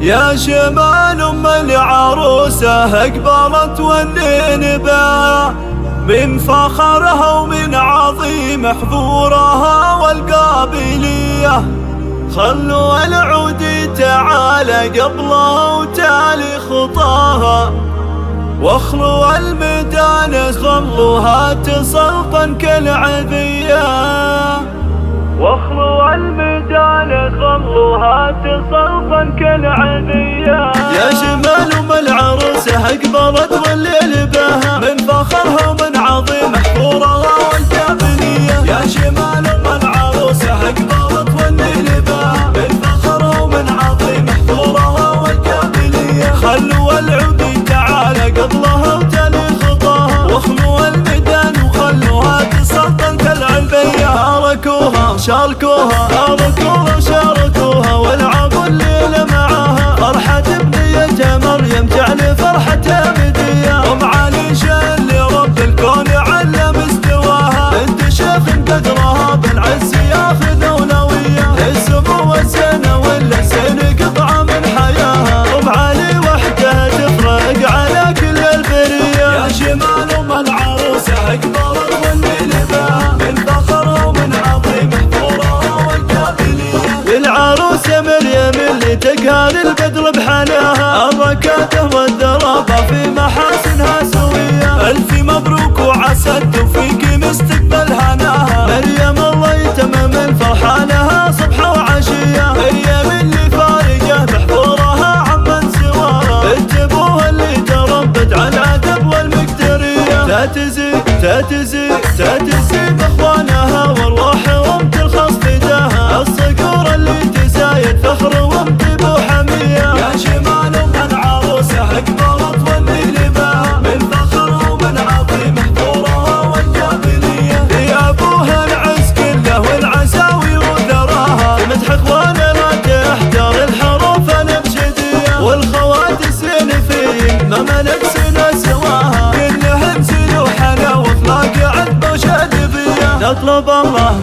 يا شمال ام العروسة اقبلت والنبا من فخرها ومن عظيم حضورها والقابلية. خلوا العود تعالى قبله وتالي خطاها، واخلوا الميدان خلوها تسلطن كالعذية، واخلوا الميدان خلوها تسلطن كالعذية. يا شمال ام العروسة اقبلت والليل بها من فخرها ومن عظيم حضورها والقابلية. يا شمال ام العروسة اقبلت والليل بها من فخرها ومن عظيم حضورها والقابلية. خلوا العود تعالى قبلها وتالي خطاها، واخلوا الميدان وخلوها تسلطن كالعذية. شاركوها شاركوها والعبوا الليل معاها. فرحة بنية مريم جعل فرحتها بدية، ام عليشة اللي رب الكون علم استواها. انت شيخ قدرها بالعز ياخذ اولوية، السمو والسنة ولا سنة قطعة من حياها. ام علي وحدها تفرق على كل البرية. يا شمال ام العروسة اقبلت والليل بها من فخرها ومن عظيم حضورها والقابلية. العروسة مريم اللي تقهر البدر بحناها، الركاته والدرابة في محاسنها سوية. الف مبروك وعسى التوفيق مستقبل هناها. مريم الله يتمم الفرحة لها صبح وعشية. مريم اللي فارقة بحضورها عمن سواها، اتبوها اللي تربت على الادب والمقدرية. تاتزي باخوانها والروح وامتلخص فداها. الصقور اللي تزايد فخر وامتبو حمية. يا شمال ام العروسة اقبلت والليل بها من فخرها ومن عظيم حضورها والقابلية. لابوها العز كله والعساوي وثراها، مدح اخوانها تحتر الحروف الابجدية. والخوات السنفين ما ملك سنة سواها، كلهم سلوحنا واخلاق عذبة وشادبية. نطلب الله